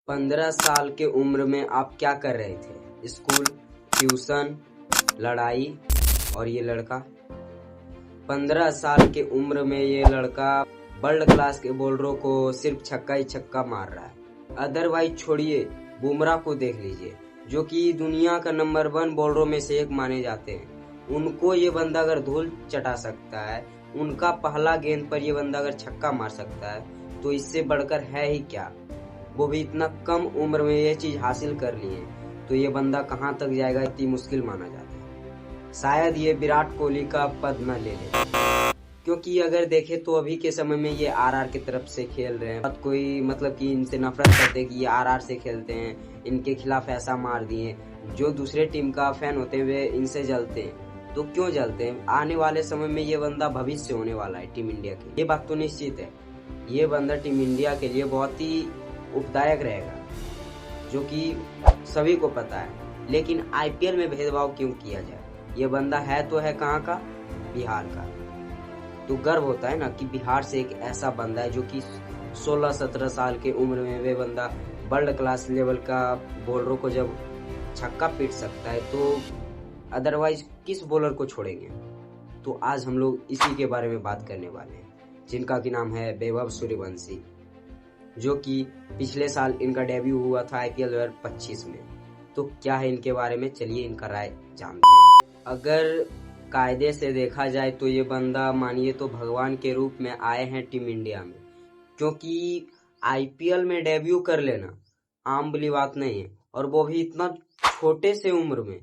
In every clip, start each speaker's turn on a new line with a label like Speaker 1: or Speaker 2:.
Speaker 1: 15 साल के उम्र में आप क्या कर रहे थे? स्कूल, ट्यूशन, लड़ाई। और ये लड़का 15 साल के उम्र में ये लड़का वर्ल्ड क्लास के बॉलरों को सिर्फ छक्का ही छक्का मार रहा है। अदरवाइज छोड़िए, बुमराह को देख लीजिए जो कि दुनिया का नंबर 1 बॉलरों में से एक माने जाते हैं। उनको ये बंदा अगर धूल चटा सकता है, उनका पहला गेंद पर ये बंदा अगर छक्का मार सकता है, तो इससे बढ़कर है ही क्या। वो भी इतना कम उम्र में ये चीज हासिल कर लिए, तो ये बंदा कहाँ तक जाएगा इतनी मुश्किल माना जाता है। शायद ये विराट कोहली का पद न ले ले, क्योंकि अगर देखे तो अभी के समय में ये आरआर की तरफ से खेल रहे हैं। कोई मतलब कि इनसे नफरत करते हैं कि ये आरआर से खेलते हैं, इनके खिलाफ ऐसा मार दिए। जो दूसरे टीम का फैन होते हैं वे इनसे जलते हैं। तो क्यों जलते हैं? आने वाले समय में ये बंदा भविष्य होने वाला है टीम इंडिया के, ये बात तो निश्चित है। ये बंदा टीम इंडिया के लिए बहुत ही उपदायक रहेगा, जो कि सभी को पता है। लेकिन आईपीएल में भेदभाव क्यों किया जाए? ये बंदा है तो है कहाँ का? बिहार का। तो गर्व होता है ना कि बिहार से एक ऐसा बंदा है जो कि 16-17 साल के उम्र में वे बंदा वर्ल्ड क्लास लेवल का बॉलरों को जब छक्का पीट सकता है, तो अदरवाइज किस बॉलर को छोड़ेंगे। तो आज हम लोग इसी के बारे में बात करने वाले हैं, जिनका की नाम है वैभव सूर्यवंशी, जो कि पिछले साल इनका डेब्यू हुआ था आईपीएल 2025 में। तो क्या है इनके बारे में, चलिए इनका राय जानते हैं। अगर कायदे से देखा जाए तो ये बंदा मानिए तो भगवान के रूप में आए हैं टीम इंडिया में, क्योंकि आईपीएल में डेब्यू कर लेना आम बड़ी बात नहीं है, और वो भी इतना छोटे से उम्र में।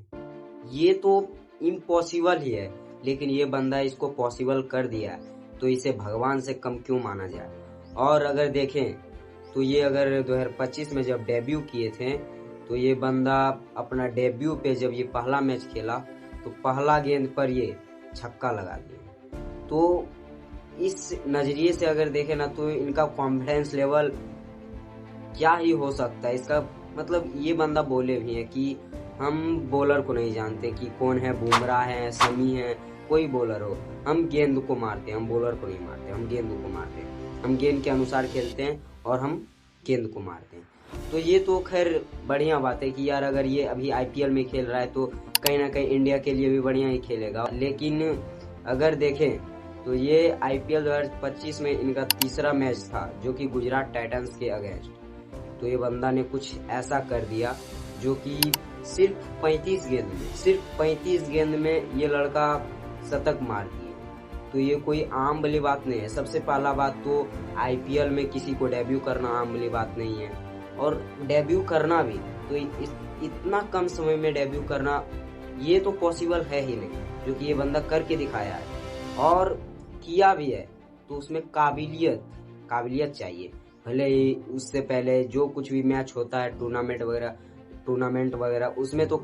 Speaker 1: ये तो इम्पॉसिबल ही है, लेकिन ये बंदा इसको पॉसिबल कर दिया, तो इसे भगवान से कम क्यों माना जाए। और अगर देखें तो ये अगर 2025 में जब डेब्यू किए थे, तो ये बंदा अपना डेब्यू पे जब ये पहला मैच खेला, तो पहला गेंद पर ये छक्का लगा दिया। तो इस नजरिए से अगर देखें ना, तो इनका कॉन्फिडेंस लेवल क्या ही हो सकता है। इसका मतलब ये बंदा बोले भी है कि हम बॉलर को नहीं जानते कि कौन है, बुमराह है, शमी है, कोई बॉलर हो, हम गेंद को मारते हैं, हम बॉलर को नहीं मारते, हम गेंद को मारते हैं, हम गेंद के अनुसार खेलते हैं और हम गेंद को मारते हैं। तो ये तो खैर बढ़िया बात है कि यार अगर ये अभी आईपीएल में खेल रहा है तो कहीं ना कहीं इंडिया के लिए भी बढ़िया ही खेलेगा। लेकिन अगर देखें तो ये आईपीएल 2025 में इनका तीसरा मैच था, जो कि गुजरात टाइटंस के अगेंस्ट। तो ये बंदा ने कुछ ऐसा कर दिया जो कि सिर्फ 35 गेंद में ये लड़का शतक मार दिए। तो ये कोई आम वाली बात नहीं है। सबसे पहला बात तो आईपीएल में किसी को डेब्यू करना आम वाली बात नहीं है, और डेब्यू करना भी तो इतना कम समय में डेब्यू करना ये तो पॉसिबल है ही नहीं, जो कि ये बंदा करके दिखाया है और किया भी है। तो उसमें काबिलियत चाहिए। भले ही उससे पहले जो कुछ भी मैच होता है टूर्नामेंट वगैरह उसमें तो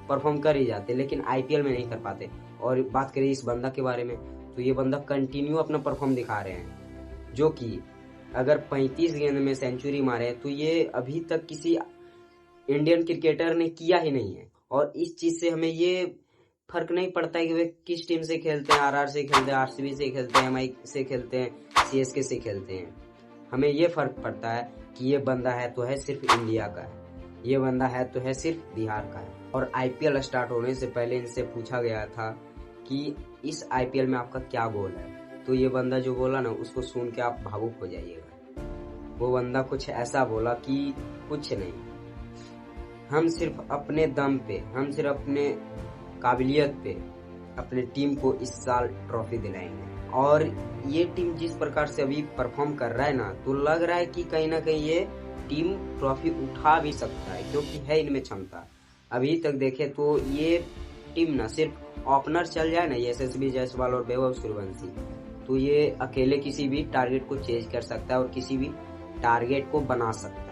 Speaker 1: परफॉर्म कर ही जाते, लेकिन आईपीएल में नहीं कर पाते। और बात करें इस बंदा के बारे में, तो ये बंदा कंटिन्यू अपना परफॉर्म दिखा रहे हैं, जो कि अगर 35 गेंद में सेंचुरी मारे तो ये अभी तक किसी इंडियन क्रिकेटर ने किया ही नहीं है। और इस चीज से हमें ये फर्क नहीं पड़ता है कि वे किस टीम से खेलते हैं, आरआर से खेलते हैं, आरसीबी से खेलते हैं, एमआई से खेलते हैं, सीएसके से खेलते हैं। हमें ये फर्क पड़ता है कि ये बंदा है तो है सिर्फ इंडिया का है, ये बंदा है तो है सिर्फ बिहार का है। और आईपीएल स्टार्ट होने से पहले इनसे पूछा गया था कि इस आईपीएल में आपका क्या गोल है, तो ये बंदा जो बोला ना, उसको सुन के आप भावुक हो जाइएगा। वो बंदा कुछ ऐसा बोला कि कुछ नहीं, हम सिर्फ अपने दम पे, हम सिर्फ अपने काबिलियत पे अपने टीम को इस साल ट्रॉफी दिलाएंगे। और ये टीम जिस प्रकार से अभी परफॉर्म कर रहा है ना, तो लग रहा है कि कहीं ना कहीं ये टीम ट्रॉफी उठा भी सकता है, क्योंकि है इनमें क्षमता। अभी तक देखे तो ये टीम ना सिर्फ ओपनर चल जाए ना, यशस्वी जायसवाल और वैभव सूर्यवंशी, तो ये अकेले किसी भी टारगेट को चेज कर सकता है और किसी भी टारगेट को बना सकता है।